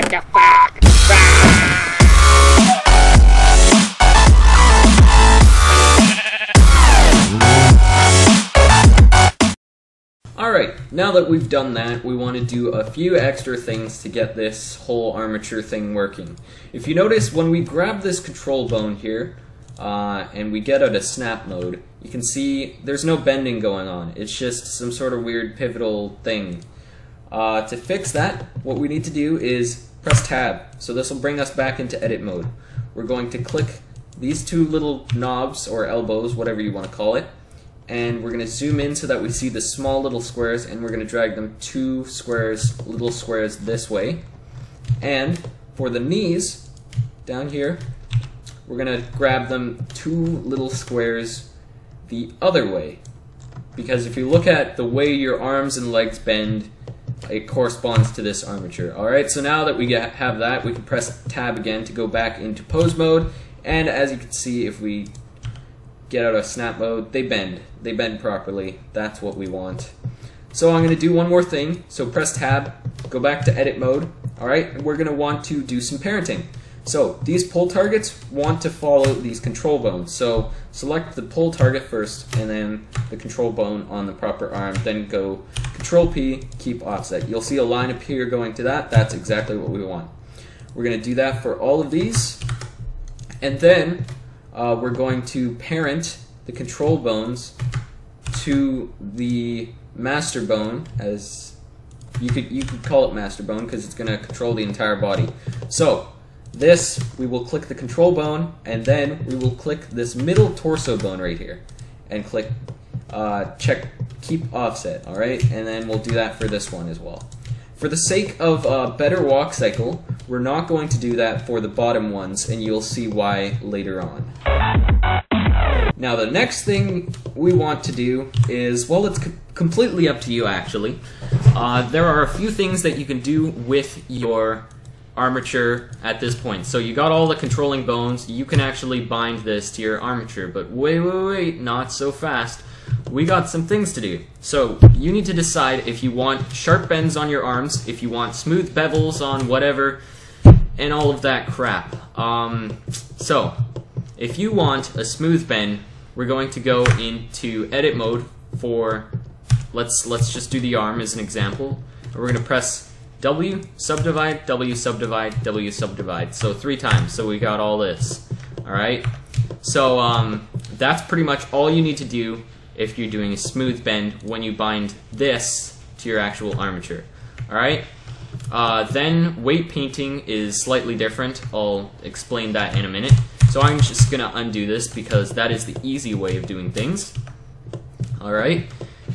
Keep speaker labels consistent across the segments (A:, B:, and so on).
A: What the fuck?
B: Alright, now that we've done that, we want to do a few extra things to get this whole armature thing working. If you notice, when we grab this control bone here, and we get out of snap mode, you can see there's no bending going on. It's just some sort of weird pivotal thing. To fix that, what we need to do is press tab. So this will bring us back into edit mode. We're going to click these two little knobs, or elbows, whatever you want to call it, and we're going to zoom in so that we see the small little squares, and we're going to drag them two squares, little squares this way. And for the knees, down here, we're going to grab them two little squares the other way. Because if you look at the way your arms and legs bend, it corresponds to this armature. Alright, so now that we have that, we can press tab again to go back into pose mode, and as you can see, if we get out of snap mode, they bend. They bend properly. That's what we want. So I'm going to do one more thing. So press tab, go back to edit mode. Alright, and we're going to want to do some parenting. So these pull targets want to follow these control bones. So select the pull target first, and then the control bone on the proper arm, then go Control P, keep offset. You'll see a line appear going to that. That's exactly what we want. We're going to do that for all of these, and then we're going to parent the control bones to the master bone, as you could call it master bone because it's going to control the entire body. So this, we will click the control bone, and then we will click this middle torso bone right here, and click check keep offset. Alright, and then we'll do that for this one as well. For the sake of a better walk cycle, we're not going to do that for the bottom ones, and you'll see why later on. Now the next thing we want to do is, well, it's completely up to you actually. There are a few things that you can do with your armature at this point. So you got all the controlling bones, you can actually bind this to your armature, but wait, not so fast. We got some things to do. So you need to decide if you want sharp bends on your arms, if you want smooth bevels on whatever, and all of that crap. So if you want a smooth bend, we're going to go into edit mode for, let's just do the arm as an example. We're going to press W, subdivide, W, subdivide, W, subdivide. So 3 times, so we got all this. Alright? So that's pretty much all you need to do if you're doing a smooth bend when you bind this to your actual armature. Alright? Then weight painting is slightly different. I'll explain that in a minute. So I'm just going to undo this because that is the easy way of doing things. Alright?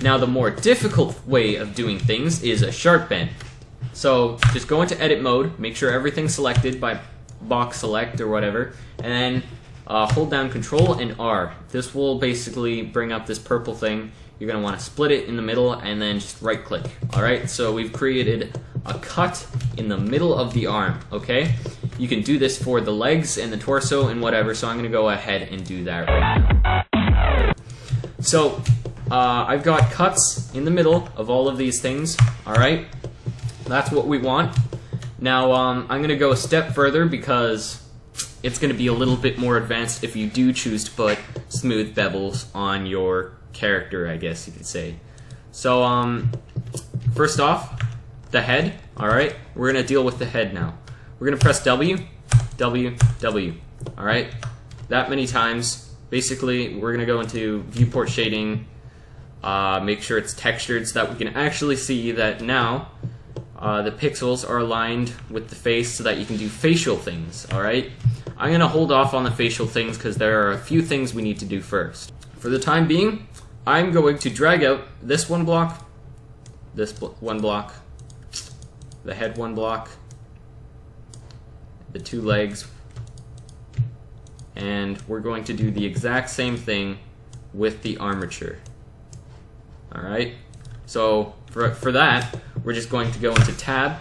B: Now the more difficult way of doing things is a sharp bend. So just go into edit mode, make sure everything's selected by box select or whatever, and then hold down Control and R. This will basically bring up this purple thing. You're going to want to split it in the middle and then just right click. Alright, so we've created a cut in the middle of the arm, okay? You can do this for the legs and the torso and whatever, so I'm going to go ahead and do that right now. So I've got cuts in the middle of all of these things, alright? That's what we want. Now I'm going to go a step further because it's going to be a little bit more advanced if you do choose to put smooth bevels on your character, I guess you could say. So first off, the head. Alright, we're going to deal with the head now. We're going to press W, W, W. Alright, that many times. Basically, we're going to go into viewport shading, make sure it's textured so that we can actually see that now the pixels are aligned with the face so that you can do facial things, alright? I'm going to hold off on the facial things because there are a few things we need to do first. For the time being, I'm going to drag out this one block, this one block, the head one block, the 2 legs, and we're going to do the exact same thing with the armature. Alright? So for that, we're just going to go into tab,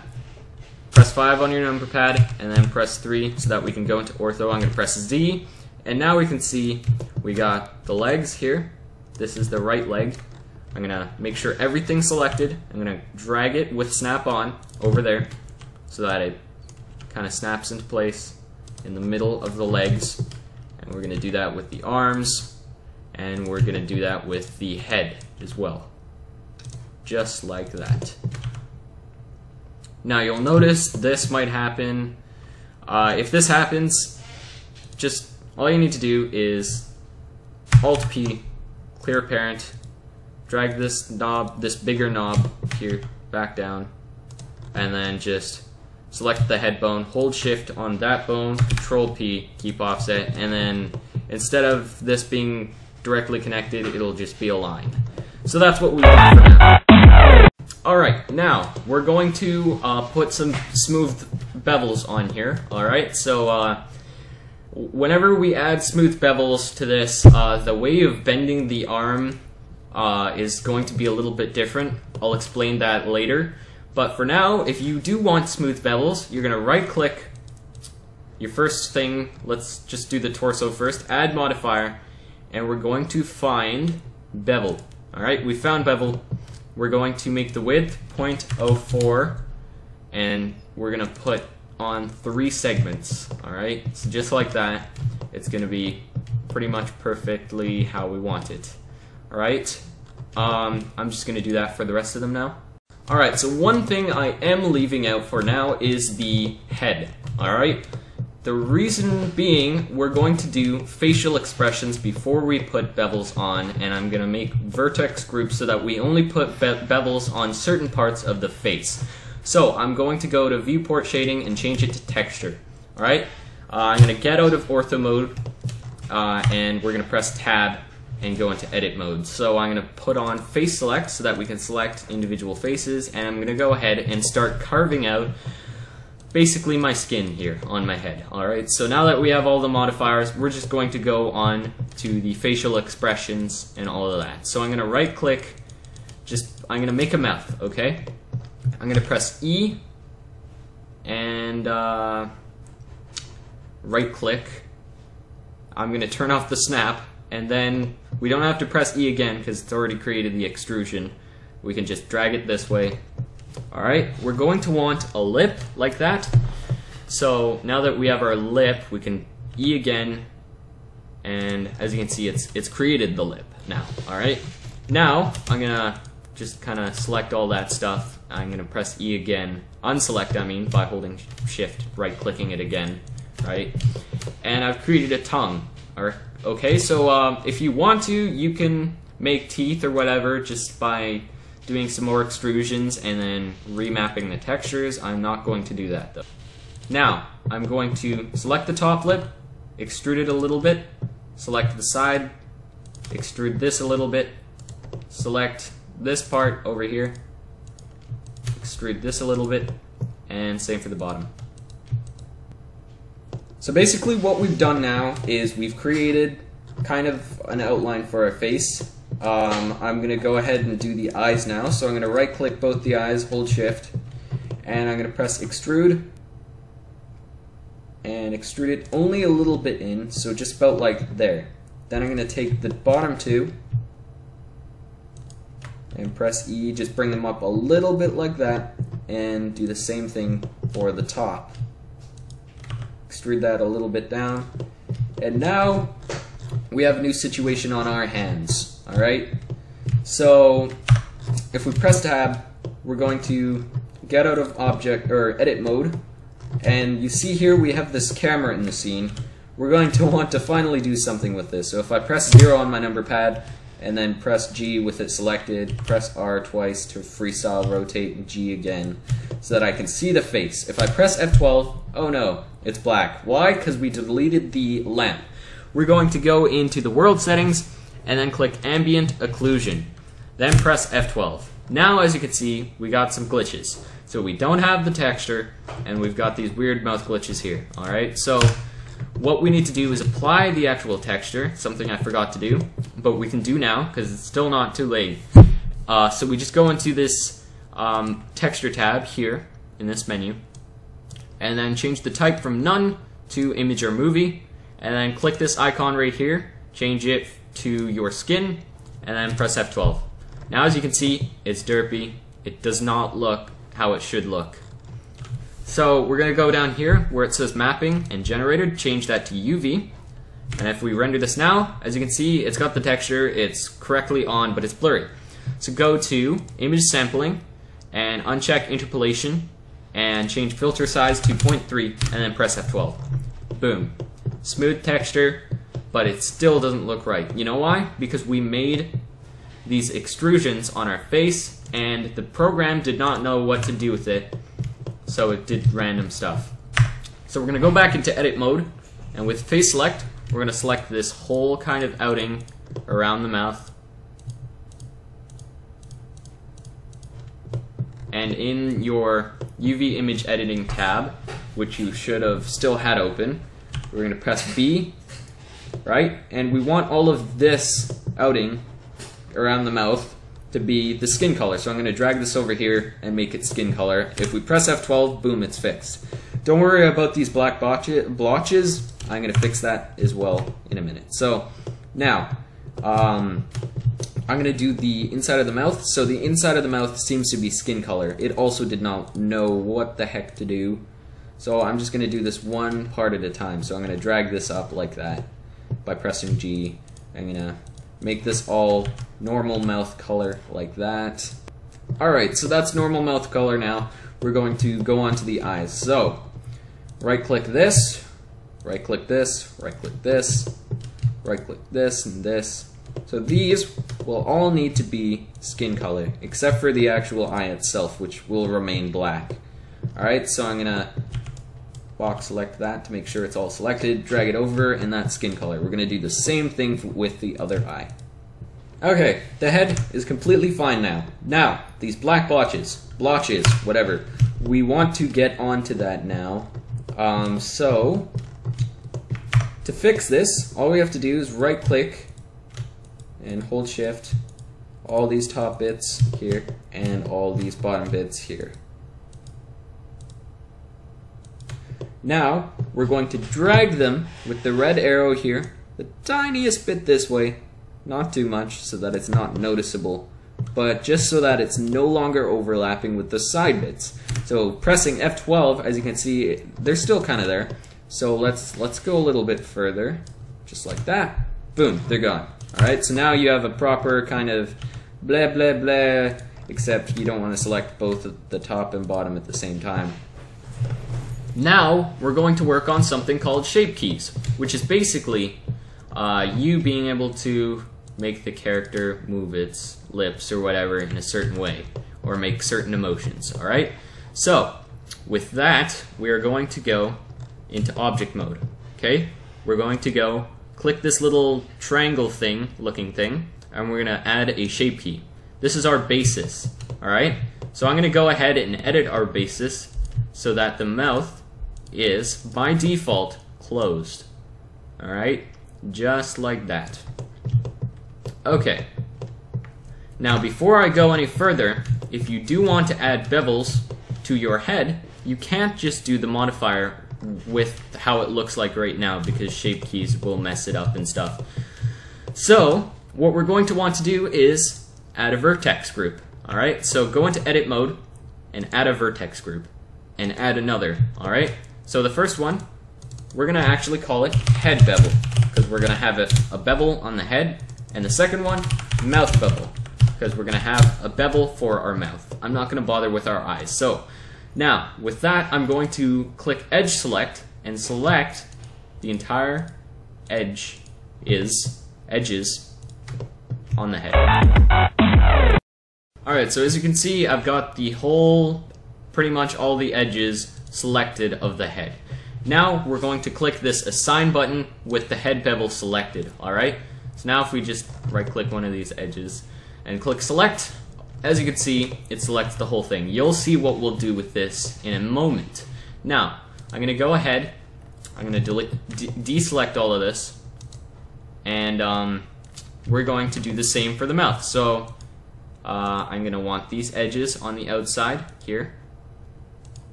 B: press 5 on your number pad, and then press 3 so that we can go into ortho. I'm going to press Z, and now we can see we got the legs here. This is the right leg. I'm going to make sure everything's selected. I'm going to drag it with snap on over there so that it kind of snaps into place in the middle of the legs, and we're going to do that with the arms, and we're going to do that with the head as well, just like that. Now you'll notice this might happen. If this happens, just all you need to do is Alt-P, clear parent, drag this knob, this bigger knob here, back down, and then just select the head bone, hold shift on that bone, Control-P, keep offset, and then instead of this being directly connected, it'll just be a line. So that's what we want for now. Alright, now we're going to put some smooth bevels on here. Alright, so whenever we add smooth bevels to this, the way of bending the arm is going to be a little bit different. I'll explain that later. But for now, if you do want smooth bevels, you're going to right click your first thing. Let's just do the torso first. Add modifier, and we're going to find bevel. Alright, we found bevel. We're going to make the width 0.04, and we're going to put on 3 segments. Alright, so just like that, it's going to be pretty much perfectly how we want it. Alright, I'm just going to do that for the rest of them now. Alright, so one thing I am leaving out for now is the head. Alright, the reason being we're going to do facial expressions before we put bevels on, and I'm going to make vertex groups so that we only put bevels on certain parts of the face. So I'm going to go to viewport shading and change it to texture. Alright, I'm going to get out of ortho mode, and we're going to press tab and go into edit mode. So I'm going to put on face select so that we can select individual faces, and I'm going to go ahead and start carving out basically my skin here on my head. Alright, so now that we have all the modifiers, we're just going to go on to the facial expressions and all of that. So I'm going to right click, I'm going to make a mouth, okay? I'm going to press E and right click. I'm going to turn off the snap, and then we don't have to press E again because it's already created the extrusion. We can just drag it this way. Alright, we're going to want a lip like that. So now that we have our lip, we can E again, and as you can see, it's created the lip now. Alright, now I'm gonna just kind of select all that stuff. I'm gonna press E again, unselect I mean, by holding shift, right clicking it again, right? And I've created a tongue. Okay, so if you want to, you can make teeth or whatever just by doing some more extrusions and then remapping the textures. I'm not going to do that though. Now, I'm going to select the top lip, extrude it a little bit, select the side, extrude this a little bit, select this part over here, extrude this a little bit, and same for the bottom. So basically what we've done now is we've created kind of an outline for our face. I'm going to go ahead and do the eyes now, so I'm going to right click both the eyes, hold shift, and I'm going to press extrude, and extrude it only a little bit in, so just about like there. Then I'm going to take the bottom two and press E, just bring them up a little bit like that, and do the same thing for the top. Extrude that a little bit down, and now we have a new situation on our hands. Alright, so if we press tab, we're going to get out of object or edit mode, and you see here we have this camera in the scene. We're going to want to finally do something with this. So if I press 0 on my number pad and then press G with it selected, press R twice to freestyle rotate, G again, so that I can see the face. If I press F12, oh no, it's black. Why? Because we deleted the lamp. We're going to go into the world settings and then click ambient occlusion. Then press F12. Now, as you can see, we got some glitches. So we don't have the texture, and we've got these weird mouth glitches here. Alright, so what we need to do is apply the actual texture, something I forgot to do, but we can do now, because it's still not too late. So we just go into this texture tab here, in this menu, and then change the type from none to image or movie, and then click this icon right here, change it to your skin, and then press F12. Now as you can see, it's derpy. It does not look how it should look. So we're going to go down here where it says mapping and generated, change that to UV. And if we render this now, as you can see, it's got the texture, it's correctly on, but it's blurry. So go to image sampling and uncheck interpolation and change filter size to 0.3 and then press F12. Boom. Smooth texture, but it still doesn't look right. You know why? Because we made these extrusions on our face and the program did not know what to do with it, so it did random stuff. So we're going to go back into edit mode, and with face select, we're going to select this whole kind of outing around the mouth. And in your UV image editing tab, which you should have still had open, we're going to press B, right? And we want all of this outing around the mouth to be the skin color. So I'm going to drag this over here and make it skin color. If we press F12, boom, it's fixed. Don't worry about these black blotches. I'm going to fix that as well in a minute. So now, I'm going to do the inside of the mouth. So the inside of the mouth seems to be skin color. It also did not know what the heck to do. So I'm just going to do this one part at a time. So I'm going to drag this up like that by pressing G. I'm going to make this all normal mouth color like that. Alright, so that's normal mouth color now. We're going to go on to the eyes. So, right click this, right click this, right click this, right click this, and this. So these will all need to be skin color, except for the actual eye itself, which will remain black. Alright, so I'm going to box select that to make sure it's all selected, drag it over, and that's skin color. We're going to do the same thing with the other eye. Okay, the head is completely fine now. Now, these black blotches, whatever, we want to get onto that now. So, to fix this, all we have to do is right click and hold shift, all these top bits here, and all these bottom bits here. Now, we're going to drag them with the red arrow here, the tiniest bit this way, not too much so that it's not noticeable, but just so that it's no longer overlapping with the side bits. So pressing F12, as you can see, they're still kind of there. So let's go a little bit further, just like that. Boom, they're gone. Alright, so now you have a proper kind of blah blah blah, except you don't want to select both the top and bottom at the same time. Now we're going to work on something called shape keys, which is basically you being able to make the character move its lips or whatever in a certain way, or make certain emotions, alright? So, with that, we are going to go into object mode, okay? We're going to go click this little triangle thing, looking thing, and we're going to add a shape key. This is our basis, alright? So I'm going to go ahead and edit our basis so that the mouth is, by default, closed, alright? Just like that. Okay. Now, before I go any further, if you do want to add bevels to your head, you can't just do the modifier with how it looks like right now, because shape keys will mess it up and stuff. So, what we're going to want to do is add a vertex group. Alright, so go into edit mode and add a vertex group and add another. Alright, so the first one, we're going to actually call it head bevel, because we're going to have a bevel on the head, and the second one, mouth bevel, because we're going to have a bevel for our mouth. I'm not going to bother with our eyes. So now, with that, I'm going to click edge select and select the entire edges on the head. Alright, so as you can see, I've got the whole, pretty much all the edges selected of the head. Now we're going to click this assign button with the head bevel selected, alright? So now if we just right click one of these edges and click select, as you can see, it selects the whole thing. You'll see what we'll do with this in a moment. Now, I'm going to go ahead, I'm going to deselect all of this, and we're going to do the same for the mouth. So I'm going to want these edges on the outside here,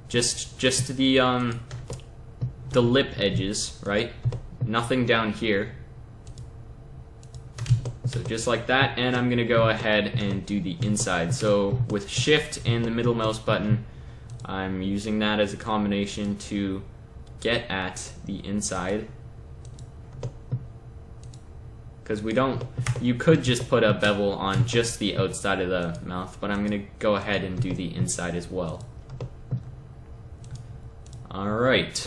B: just the lip edges, right? Nothing down here. So just like that, and I'm going to go ahead and do the inside. So with shift and the middle mouse button, I'm using that as a combination to get at the inside, because you could just put a bevel on just the outside of the mouth, but I'm going to go ahead and do the inside as well. Alright,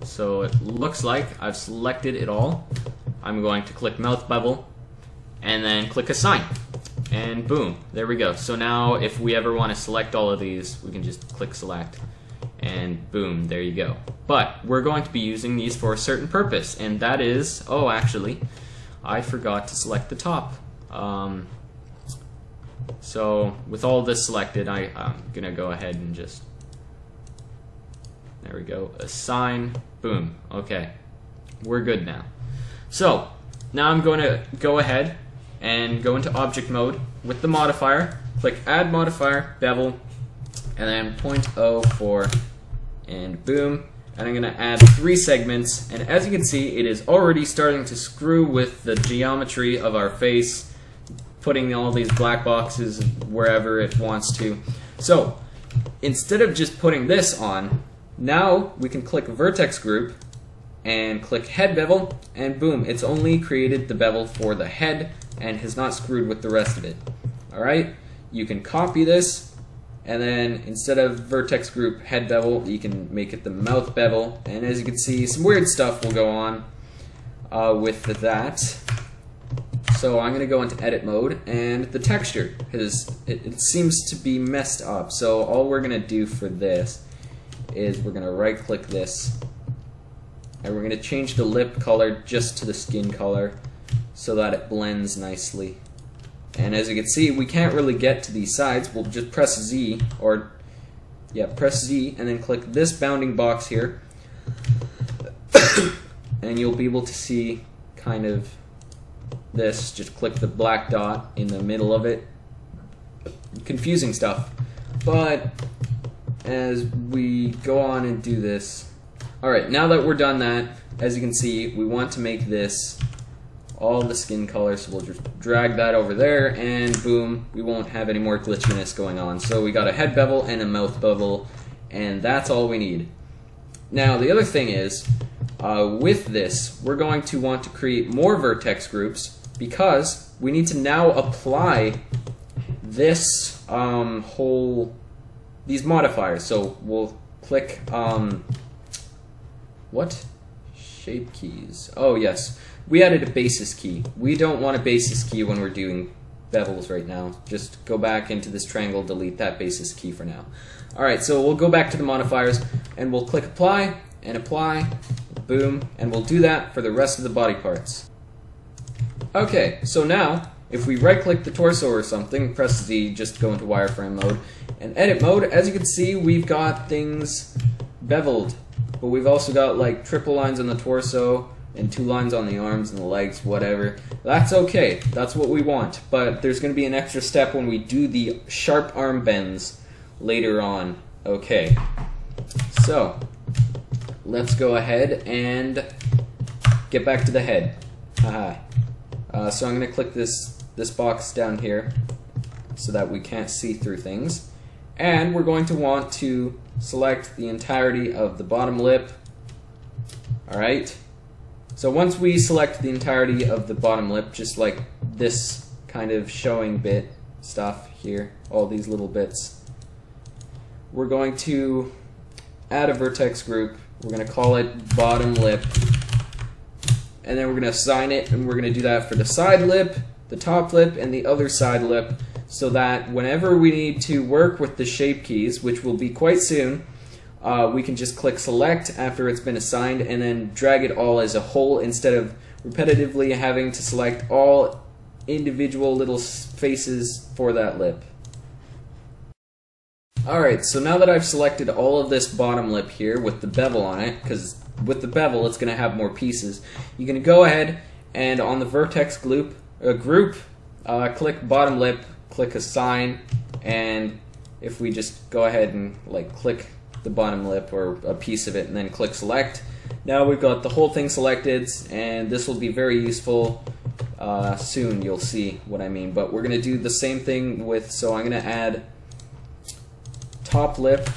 B: so it looks like I've selected it all. I'm going to click mouth bevel and then click assign, and boom, there we go. So now if we ever want to select all of these, we can just click select and boom, there you go. But we're going to be using these for a certain purpose, and that is, oh actually, I forgot to select the top. So with all this selected, I'm gonna go ahead and just, there we go, assign, boom, okay, we're good now. So now I'm going to go ahead and go into object mode with the modifier, click add modifier, bevel, and then 0.04, and boom, and I'm going to add 3 segments, and as you can see, it is already starting to screw with the geometry of our face, putting all these black boxes wherever it wants to. So instead of just putting this on, now we can click vertex group and click head bevel, and boom, it's only created the bevel for the head and has not screwed with the rest of it. Alright, you can copy this, and then instead of vertex group head bevel, you can make it the mouth bevel, and as you can see, some weird stuff will go on with that. So I'm going to go into edit mode, and the texture, because it seems to be messed up. So all we're going to do for this is we're going to right click this, and we're going to change the lip color just to the skin color so that it blends nicely. And as you can see, we can't really get to these sides. We'll just press Z, or yeah, press Z, and then click this bounding box here, and you'll be able to see kind of this. Just click the black dot in the middle of it. Confusing stuff, but as we go on and do this, alright, now that we're done that, as you can see, we want to make this all the skin color, so we'll just drag that over there, and boom, we won't have any more glitchiness going on. So we got a head bevel and a mouth bevel, and that's all we need. Now the other thing is, with this, we're going to want to create more vertex groups, because we need to now apply this these modifiers. So we'll click what? Shape keys. Oh yes, we added a basis key. We don't want a basis key when we're doing bevels right now. Just go back into this triangle, delete that basis key for now. Alright, so we'll go back to the modifiers, and we'll click apply, and apply, boom, and we'll do that for the rest of the body parts. Okay, so now, if we right click the torso or something, press Z, just go into wireframe mode, and edit mode, as you can see, we've got things beveled, but we've also got like triple lines on the torso, and 2 lines on the arms and the legs, whatever. That's okay, that's what we want, but there's going to be an extra step when we do the sharp arm bends later on. Okay, so let's go ahead and get back to the head. Haha. So I'm going to click this box down here so that we can't see through things, and we're going to want to select the entirety of the bottom lip. Alright, so once we select the entirety of the bottom lip, just like this kind of showing bit stuff here, all these little bits, we're going to add a vertex group. We're going to call it bottom lip, and then we're going to assign it, and we're going to do that for the side lip, the top lip, and the other side lip, so that whenever we need to work with the shape keys, which will be quite soon, we can just click select after it's been assigned and then drag it all as a whole instead of repetitively having to select all individual little faces for that lip. Alright, so now that I've selected all of this bottom lip here with the bevel on it, because with the bevel it's going to have more pieces, you can go ahead and on the vertex group, click bottom lip, click assign, and if we just go ahead and like click the bottom lip or a piece of it and then click select, now we've got the whole thing selected, and this will be very useful. Soon you'll see what I mean, but we're going to do the same thing with, so I'm going to add top lip,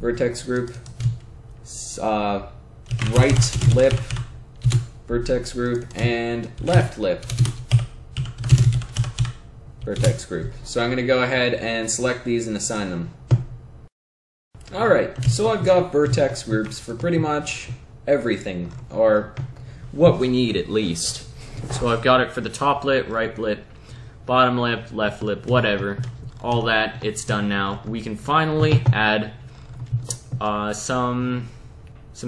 B: vertex group, right lip, vertex group, and left lip, vertex group. So I'm going to go ahead and select these and assign them. Alright, so I've got vertex groups for pretty much everything, or what we need at least. So I've got it for the top lip, right lip, bottom lip, left lip, whatever. All that, it's done now. We can finally add some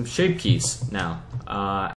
B: shape keys now.